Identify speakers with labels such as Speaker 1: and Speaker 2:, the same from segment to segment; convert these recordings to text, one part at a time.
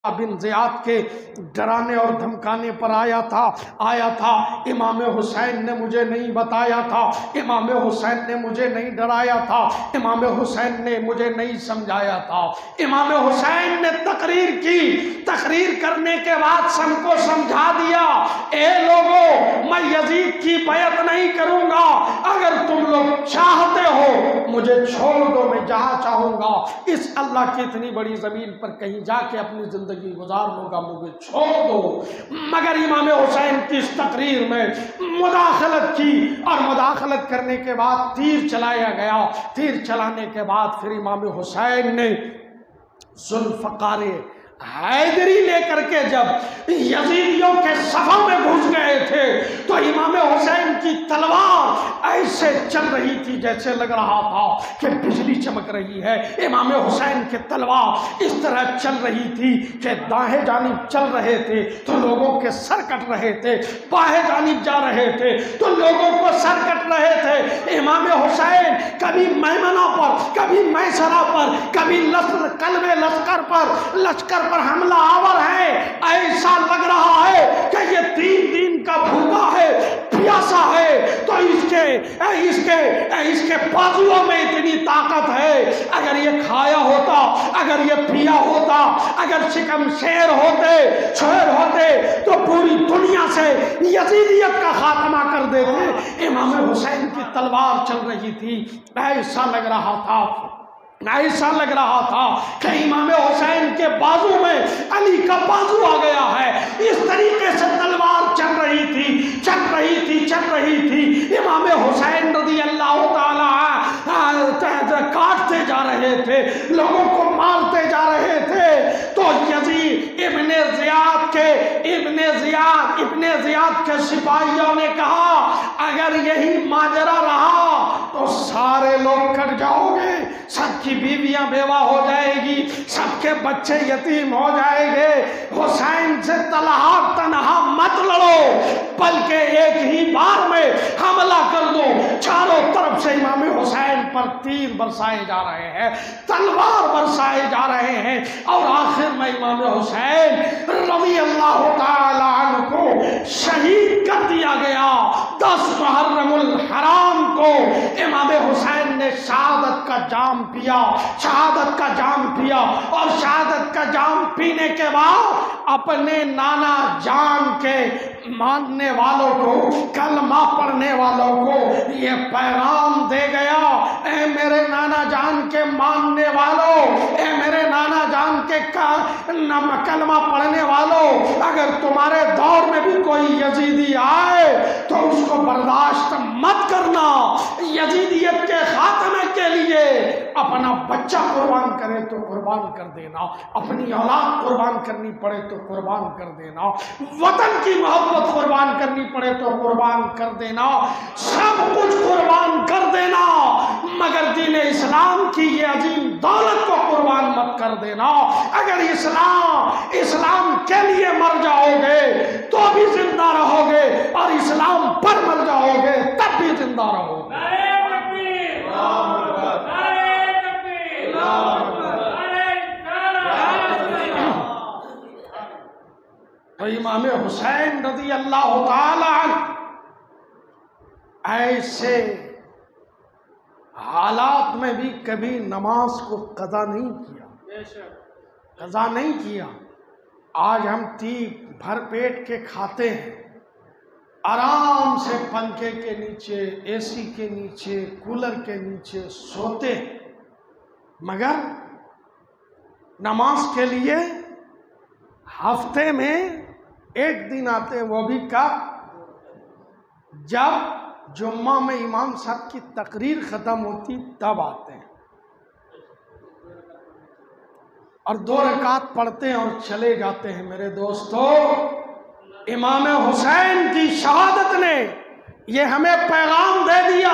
Speaker 1: बिन Ziyad के डराने और धमकाने पर आया था। इमाम हुसैन ने मुझे नहीं बताया था, इमाम हुसैन ने मुझे नहीं डराया था, इमाम हुसैन ने मुझे नहीं समझाया था। इमाम हुसैन ने तकरीर की, तकरीर करने के बाद सबको समझा दिया, ए लोगों, मैं यजीद की बैत नहीं करूंगा, अगर तुम लोग चाहते हो मुझे छोड़ दो, मैं जहां चाहूंगा इस अल्लाह की इतनी बड़ी जमीन पर कहीं जाके अपनी जिंदगी गुजार लूंगा, मुझे छोड़ दो। मगर इमाम हुसैन की इस तकरीर में मुदाखलत की और मुदाखलत करने के बाद तीर चलाया गया। तीर चलाने के बाद फिर इमाम हुसैन ने जुल्फ़कार हैदरी लेकर के जब यजीदियों के सफों में घुस गए थे तो इमाम हुसैन की तलवार ऐसे चल रही थी जैसे लग रहा था कि बिजली चमक रही है। इमाम हुसैन की तलवार इस तरह चल रही थी कि दाएं जानिब चल रहे थे तो लोगों के सर कट रहे थे, बाएं जानिब जा रहे थे तो लोगों को सर कट रहे थे। इमाम हुसैन कभी मैमना पर, कभी मैसरा पर, कभी कलबे लश्कर पर हमला आवर है। ऐसा लग रहा है कि ये 3 दिन का भूखा है, प्यासा है, तो इसके बाजुओं में इतनी ताकत है। अगर ये खाया होता, अगर ये पिया होता, अगर शिकम शेर होते तो पूरी दुनिया से यजीदियत का खात्मा कर देते। इमाम हुसैन की तलवार चल रही थी, ऐसा लग रहा था कि इमाम हुसैन के बाजू में अली का बाजू आ गया है। इस तरीके से तलवार चल रही थी। इमाम हुसैन रज़ी अल्लाह ताला काटते जा रहे थे, लोगों को मारते जा रहे थे। तो यजीद इब्ने ज़ियाद के सिपाहियों ने कहा, अगर यही माजरा रहा तो सारे लोग कट जाओगे, सबकी बीवियां बेवा हो जाएगी, सबके बच्चे यतीम हो जाएंगे। हुसैन से तनहा मत लड़ो, बल्कि एक ही बार में हमला कर दो। चारों तरफ से इमाम हुसैन पर तीर बरसाए जा रहे हैं, तलवार बरसाए जा रहे हैं और आखिर में इमाम हुसैन रज़ी अल्लाह ताला अन्हु को शहीद कर दिया गया। 10 मुहर्रमुल हराम को इमाम हुसैन ने शहादत का जाम पिया और शहादत का जाम पीने के बाद अपने नाना जान के मानने वालों को, कलमा पढ़ने वालों को ये पैगाम दे गया, ए मेरे नाना जान के मानने वालों, ए मेरे नाना जान के कलमा पढ़ने वालों, अगर तुम्हारे दौर में भी कोई यजीदी आए तो उसको बर्दाश्त मत करना। यजीदियत के खात्मे के लिए अपना बच्चा कुर्बान करे तो कुर्बान कर देना, अपनी औलाद कुर्बान करनी पड़े तो कुर्बान कर देना, वतन की मोहब्बत कुर्बान करनी पड़े तो कुर्बान कर देना, सब कुछ कुर्बान कर देना, मगर दीन इस्लाम की ये अजीम दौलत को कुर्बान मत कर देना। अगर इस्लाम के लिए मर जाओगे तो भी जिंदा रहोगे और इस्लाम पर मर जाओगे तब भी जिंदा रहोगे। तो इमाम हुसैन रज़ी अल्लाह ताला अन्हु ऐसे हालात में भी कभी नमाज को कज़ा नहीं किया। आज हम भर पेट के खाते हैं, आराम से पंखे के नीचे, एसी के नीचे, कूलर के नीचे सोते हैं, मगर नमाज के लिए हफ्ते में 1 दिन आते हैं, वो भी कब? जब जुम्मा में इमाम साहब की तकरीर ख़त्म होती तब आते हैं और 2 रकात पढ़ते हैं और चले जाते हैं। मेरे दोस्तों, इमाम हुसैन की शहादत ने ये हमें पैगाम दे दिया,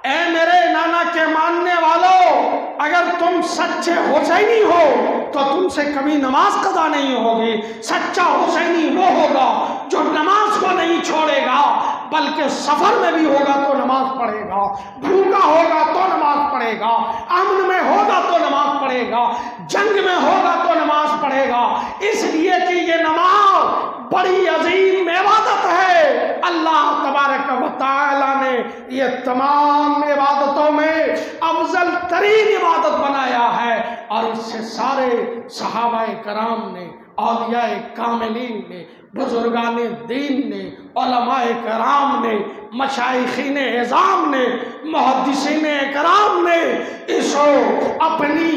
Speaker 1: ए मेरे नाना के मानने वालों, अगर तुम सच्चे हुसैनी हो तो तुमसे कभी नमाज कज़ा नहीं होगी। सच्चा हुसैनी वो होगा जो नमाज को नहीं छोड़ेगा बल्कि सफर में भी होगा तो नमाज पढ़ेगा, भूखा होगा तो नमाज पढ़ेगा, अमन में होगा तो नमाज पढ़ेगा, जंग में होगा तो नमाज पढ़ेगा। इसलिए कि ये नमाज बड़ी अजीम इबादत है। अल्लाह तबारक व तआला ने ये तमाम इबादतों में अफजल तरीन इबादत बनाया है और इससे सारे सहाबाए कराम ने, औलियाए कामिलीन ने, बुजुर्गान दीन ने, उलमाए कराम ने, मशाइखीन एज़ाम ने, मुहद्दिसीन कराम ने इसो अपनी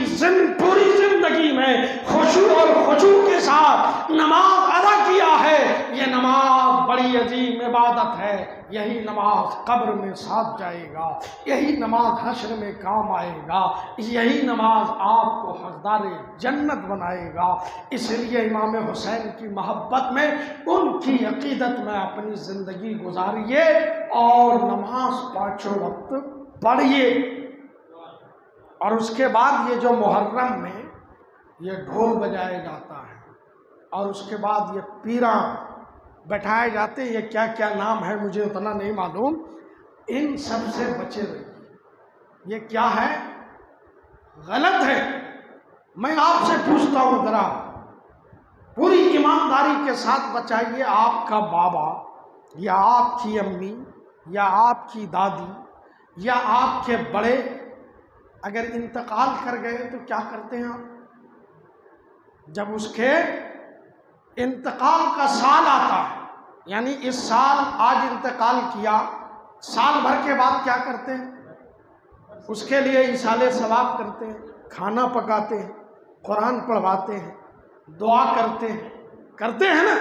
Speaker 1: पूरी जिंदगी में खुशू और खुशू के साथ नमाज अदा किया है। ये नमाज बड़ी अजीम इबादत है। यही नमाज कब्र में साथ जाएगा, यही नमाज हश्र में काम आएगा, यही नमाज आपको हकदार जन्नत बनाएगा। इसलिए इमाम हुसैन की मोहब्बत में, उनकी अकीदत में अपनी ज़िंदगी गुजारिए और नमाज पाँचों वक्त पढ़िए। और उसके बाद ये जो मुहर्रम में ये ढोल बजाया जाता है और उसके बाद ये पीरा बैठाए जाते हैं, ये क्या क्या नाम है मुझे उतना नहीं मालूम, इन सब से बचे रहिए। ये क्या है? गलत है। मैं आपसे पूछता हूँ, जरा पूरी ईमानदारी के साथ बचाइए, आपका बाबा या आपकी अम्मी या आपकी दादी या आपके बड़े अगर इंतकाल कर गए तो क्या करते हैं आप? जब उसके इंतकाल का साल आता है, यानी इस साल आज इंतकाल किया, साल भर के बाद क्या करते हैं? उसके लिए इसाले सवाब करते हैं, खाना पकाते हैं, कुरान पढ़वाते हैं, दुआ करते हैं ना,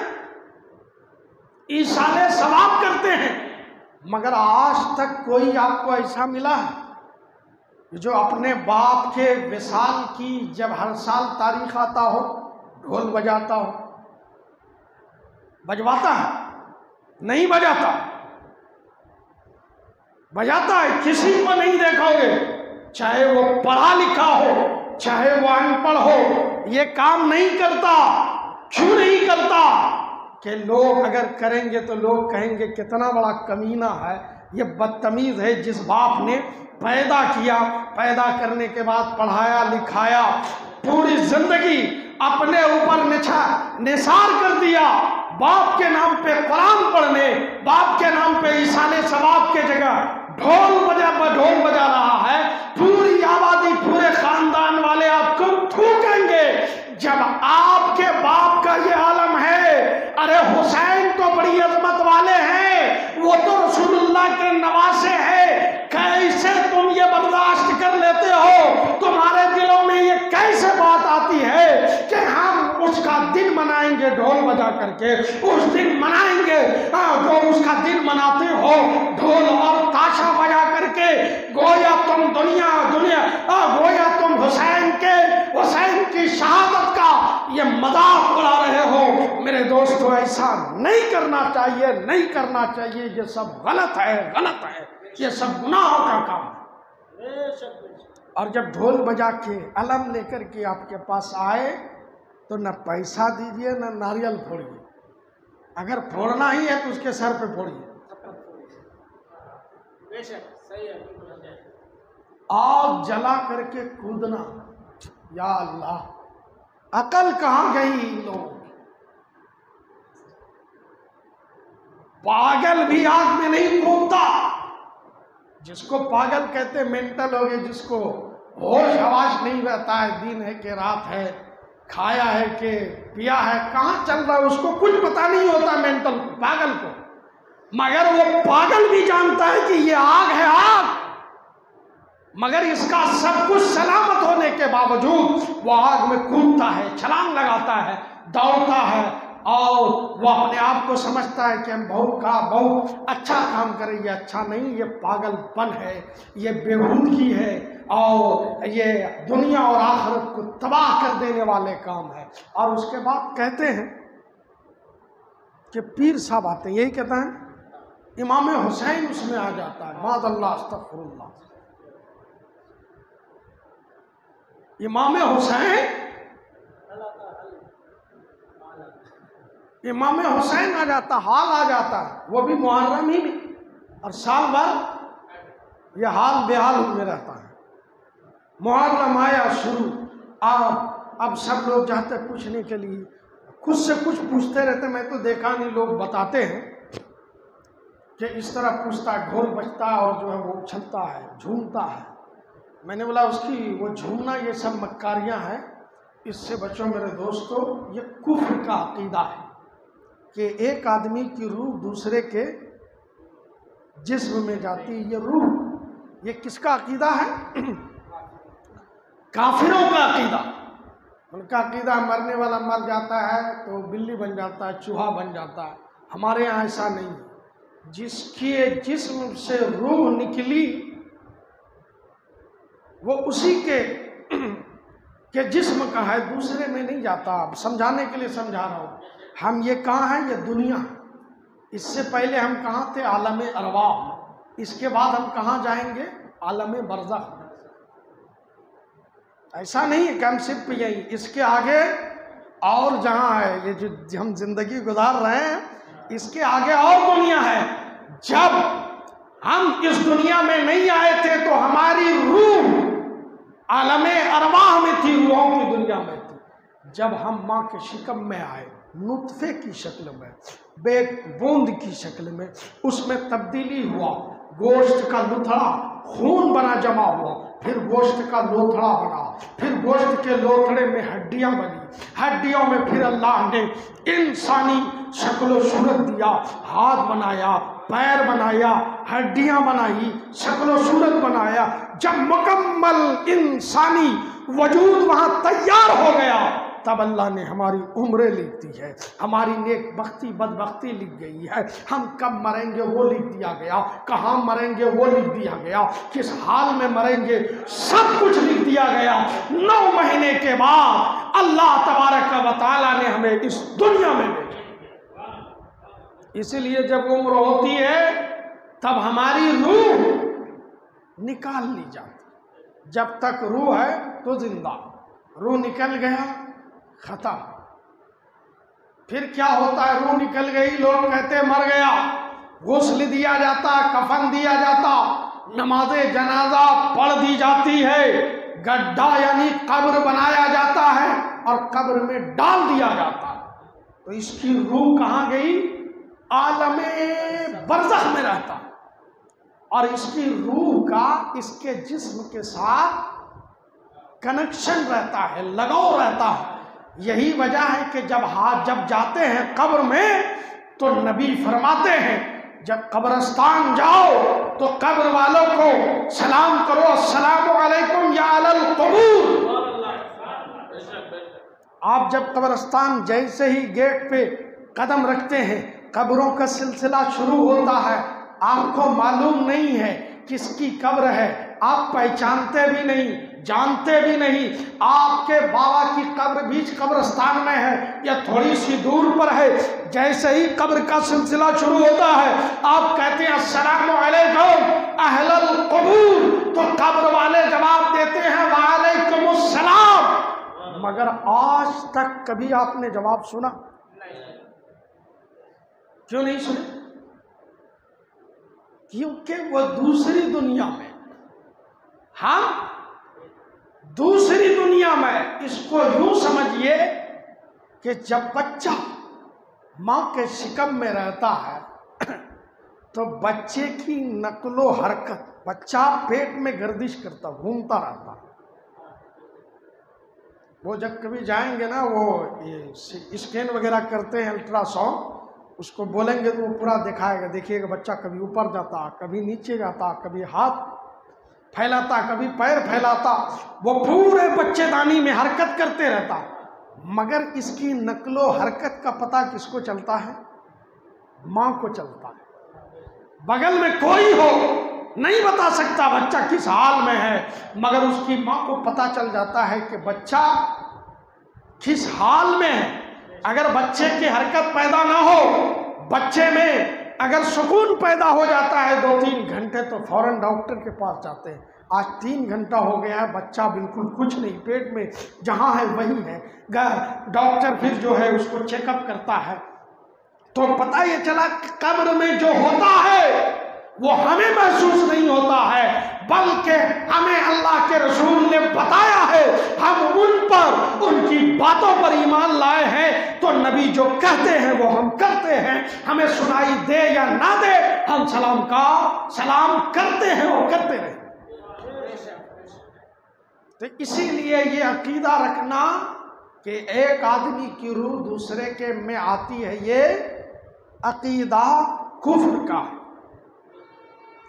Speaker 1: इसाले सवाब करते हैं। मगर आज तक कोई आपको ऐसा मिला है जो अपने बाप के विसाल की जब हर साल तारीख आता हो ढोल बजाता हो? बजवाता है? नहीं बजाता। बजाता है किसी को नहीं देखोगे, चाहे वो पढ़ा लिखा हो चाहे वो अनपढ़ हो, ये काम नहीं करता। क्यों नहीं करता? कि लोग अगर करेंगे तो लोग कहेंगे कितना बड़ा कमीना है, ये बदतमीज है। जिस बाप ने पैदा किया, पैदा करने के बाद पढ़ाया लिखाया, पूरी जिंदगी अपने ऊपर निसार कर दिया, बाप के नाम पे कुरान पढ़ने, बाप के नाम पे इसाले सवाब के जगह ढोल बजा रहा है, पूरी आबादी पूरे खानदान वाले आपको थूकेंगे। जब आपके बाप का ये आलम है, अरे हुसैन तो बड़ी अजमत वाले हैं, वो तो रसूलुल्लाह के नवासे हैं, कैसे तुम ये बर्दाश्त कर लेते हो? तुम्हारे दिलों में ये कैसे बात आती है कि हम उसका दिन मनाएंगे ढोल बजा करके? उस दिन मनाएंगे जो उसका दिन मनाते हो ढोल और ताशा बजा करके, गोया तुम गोया तुम हुसैन की शहादत का ये मजाक उड़ा रहे हो। मेरे दोस्तों, ऐसा नहीं करना चाहिए, नहीं करना चाहिए। ये सब गलत है, ये सब गुनाहों का काम है। और जब ढोल बजा के अलम लेकर के आपके पास आए तो न पैसा दीजिए न नारियल फोड़िए। अगर फोड़ना ही है तो उसके सर पे फोड़िए। आग जला करके कूदना, या अल्लाह, अकल कहाँ गई इन लोगों की? पागल भी आग में नहीं कूदता। जिसको पागल कहते मेंटल हो गए, जिसको होश हवास नहीं रहता है, दिन है कि रात है, खाया है कि पिया है, कहाँ चल रहा है उसको कुछ पता नहीं होता मेंटल पागल को। मगर वो पागल भी जानता है कि ये आग है, आग, मगर इसका सब कुछ सलामत होने के बावजूद वो आग में कूदता है, छलांग लगाता है, दौड़ता है और वो अपने आप को समझता है कि हम बहुत अच्छा काम करें। ये अच्छा नहीं, ये पागलपन है, ये बेहूदगी है और ये दुनिया और आखिरत को तबाह कर देने वाले काम है। और उसके बाद कहते हैं कि पीर साहब आते हैं, यही कहता है, इमाम हुसैन उसमें आ जाता है। माज़अल्लाह अस्तग़फिरुल्लाह। इमाम हुसैन आ जाता, हाल आ जाता है, वो भी मुहर्रम ही में। और साल भर यह हाल बेहाल हुए रहता है। मुहर्रम आया शुरू, अब सब लोग जाते पूछने के लिए, खुद से कुछ पूछते रहते। मैं तो देखा नहीं, लोग बताते हैं कि इस तरह पूछता है, ढोल बजता है और जो है वो उछलता है, झूमता है। मैंने बोला उसकी वो झूमना ये सब मक्कारियाँ हैं, इससे बचो मेरे दोस्तों। ये कुफ्र का अकीदा है कि एक आदमी की रूह दूसरे के जिस्म में जाती। ये रूह, ये किसका अकीदा है? काफिरों का अकीदा। उनका अकीदा मरने वाला मर जाता है तो बिल्ली बन जाता है, चूहा बन जाता है। हमारे यहाँ ऐसा नहीं है। जिसके जिस्म से रूह निकली वो उसी के जिस्म का है, दूसरे में नहीं जाता। अब समझाने के लिए समझा रहा हूँ। हम ये कहाँ हैं? ये दुनिया। इससे पहले हम कहाँ थे? आलम अरवाह। इसके बाद हम कहाँ जाएंगे? आलम बरज़ख। ऐसा नहीं है कि हम सिर्फ यही, इसके आगे और जहाँ है, ये जो हम जिंदगी गुजार रहे हैं, इसके आगे और दुनिया है। जब हम इस दुनिया में नहीं आए थे तो हमारी रूह आलमे अरवाह में थी, रूहों की दुनिया में थी। जब हम माँ के शिकम में आए, नुत्फे की शक्ल में, बूंद की शक्ल में, उसमें तब्दीली हुआ। गोश्त का लुथड़ा खून बना जमा हुआ, फिर गोश्त का लोथड़ा बना, फिर गोश्त के लोथड़े में हड्डियां बनी, हड्डियों में फिर अल्लाह ने इंसानी शक्ल सूरत दिया। हाथ बनाया, पैर बनाया, हड्डियां बनाई, शक्ल सूरत बनाया। जब मुकम्मल इंसानी वजूद वहां तैयार हो गया, तब अल्लाह ने हमारी उम्रें लिख दी है, हमारी नेक बख्ती बदबख्ती लिख गई है। हम कब मरेंगे वो लिख दिया गया, कहाँ मरेंगे वो लिख दिया गया, किस हाल में मरेंगे सब कुछ लिख दिया गया। 9 महीने के बाद अल्लाह तबारक व तआला ने हमें इस दुनिया में भेजा। इसीलिए जब उम्र होती है तब हमारी रूह निकाल ली जाती। जब तक रूह है तो जिंदा, रूह निकल गया खत्म। फिर क्या होता है? रूह निकल गई, लोग कहते मर गया, गुस्ल दिया जाता, कफन दिया जाता, नमाज़े जनाजा पढ़ दी जाती है, गड्ढा यानी कब्र बनाया जाता है और कब्र में डाल दिया जाता है। तो इसकी रूह कहाँ गई? आलमे बरज़ख में रहता और इसकी रूह का इसके जिस्म के साथ कनेक्शन रहता है, लगाव रहता है। यही वजह है कि जब जाते हैं कब्र में तो नबी फरमाते हैं जब कब्रस्तान जाओ तो कब्र वालों को सलाम करो, अस्सलामु अलैकुम या अलल कबूर। आप जब कब्रस्तान जैसे ही गेट पे कदम रखते हैं, कब्रों का सिलसिला शुरू होता है। आपको मालूम नहीं है किसकी कब्र है, आप पहचानते भी नहीं, जानते भी नहीं। आपके बाबा की कब्र बीच कब्रस्तान में है या थोड़ी सी दूर पर है। जैसे ही कब्र का सिलसिला शुरू होता है, आप कहते हैं अस्सलामु अलैकुम अहलल कबूर, तो कब्र वाले जवाब देते हैं वालेकुमुस्सलाम। मगर आज तक कभी आपने जवाब सुना? क्यों नहीं सुने? क्योंकि वो दूसरी दुनिया में, हम दूसरी दुनिया में। इसको यूं समझिए कि जब बच्चा मां के शिकम में रहता है तो बच्चे की नकलो हरकत, बच्चा पेट में गर्दिश करता, घूमता रहता। वो जब कभी जाएंगे ना, वो स्कैन वगैरह करते हैं, अल्ट्रासाउंड, उसको बोलेंगे तो वो पूरा दिखाएगा। देखिएगा बच्चा कभी ऊपर जाता, कभी नीचे जाता, कभी हाथ फैलाता, कभी पैर फैलाता, वो पूरे बच्चेदानी में हरकत करते रहता। मगर इसकी नकलो हरकत का पता किसको चलता है? माँ को चलता है। बगल में कोई हो नहीं बता सकता बच्चा किस हाल में है, मगर उसकी माँ को पता चल जाता है कि बच्चा किस हाल में है। अगर बच्चे की हरकत पैदा ना हो, बच्चे में अगर सुकून पैदा हो जाता है 2-3 घंटे, तो फौरन डॉक्टर के पास जाते हैं। आज 3 घंटा हो गया है, बच्चा बिल्कुल कुछ नहीं, पेट में जहाँ है वही है। डॉक्टर फिर जो है उसको चेकअप करता है तो पता ये चला कि कब्र में जो होता है वो हमें महसूस नहीं होता है, बल्कि हमें अल्लाह के रसूल ने बताया है, हम उन पर, उनकी बातों पर ईमान लाए हैं। तो नबी जो कहते हैं वो हम करते हैं, हमें सुनाई दे या ना दे, हम सलाम का सलाम करते हैं और करते रहे। तो इसीलिए ये अकीदा रखना कि एक आदमी की रूह दूसरे के में आती है, ये अकीदा कुफ्र का है,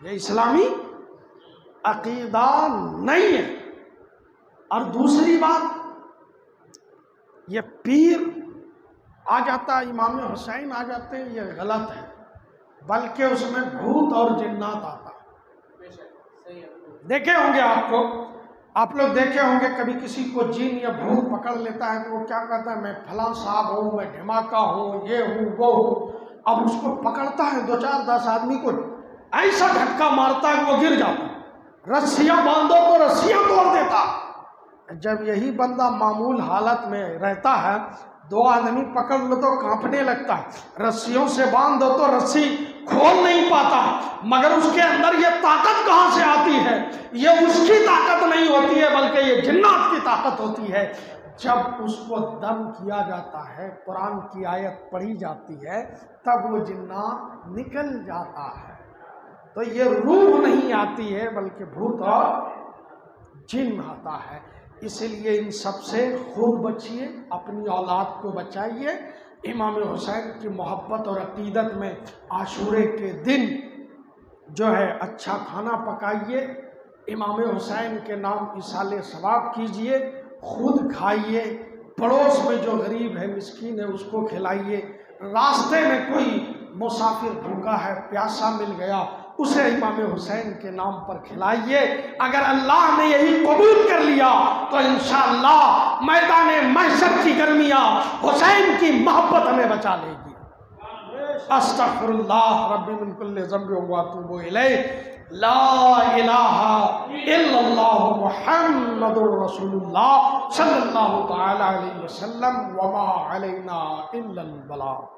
Speaker 1: ये इस्लामी अकीदा नहीं है। और दूसरी बात, ये पीर आ जाता, इमाम हुसैन आ जाते हैं, ये गलत है, बल्कि उसमें भूत और जिन्नात आता है। देखे होंगे आप लोग देखे होंगे, कभी किसी को जिन या भूत पकड़ लेता है तो वो क्या कहता है, मैं फलां साहब हूँ, मैं ढिमाका हूँ, ये हूँ वो हूँ। अब उसको पकड़ता है, 2 4 10 आदमी को ऐसा झटका मारता है वो गिर जाता, रस्सियां बांधो तो रस्सियां तोड़ देता। जब यही बंदा मामूल हालत में रहता है, 2 आदमी पकड़ लो तो कांपने लगता है, रस्सियों से बांध दो तो रस्सी खोल नहीं पाता, मगर उसके अंदर ये ताकत कहाँ से आती है? ये उसकी ताकत नहीं होती है, बल्कि ये जिन्नात की ताकत होती है। जब उसको दम किया जाता है, कुरान की आयत पढ़ी जाती है, तब वो जिन्नात निकल जाता है। तो ये रूह नहीं आती है, बल्कि भूत और जिन आता है। इसलिए इन सब से खूब बचिए, अपनी औलाद को बचाइए। इमाम हुसैन की मोहब्बत और अकीदत में आशूरे के दिन जो है अच्छा खाना पकाइए, इमाम हुसैन के नाम इसाले सवाब कीजिए, खुद खाइए, पड़ोस में जो गरीब है, मिस्कीन है, उसको खिलाइए। रास्ते में कोई मुसाफिर भूखा है, प्यासा मिल गया, उसे इमाम हुसैन के नाम पर खिलाइए। अगर अल्लाह ने यही कबूल कर लिया तो इंशाअल्लाह मैदान महशर की गर्मियाँ हुसैन की मोहब्बत हमें बचा लेगी। अस्तगफिरुल्लाह रब्बी मिन कुल्लि ज़ंबिन व अतूबु इलैह। ला इलाहा इल्लल्लाह मुहम्मदुर रसूलुल्लाह सल्लल्लाहु तआला अलैहि वसल्लम व मा अलैना इल्लल बलाग।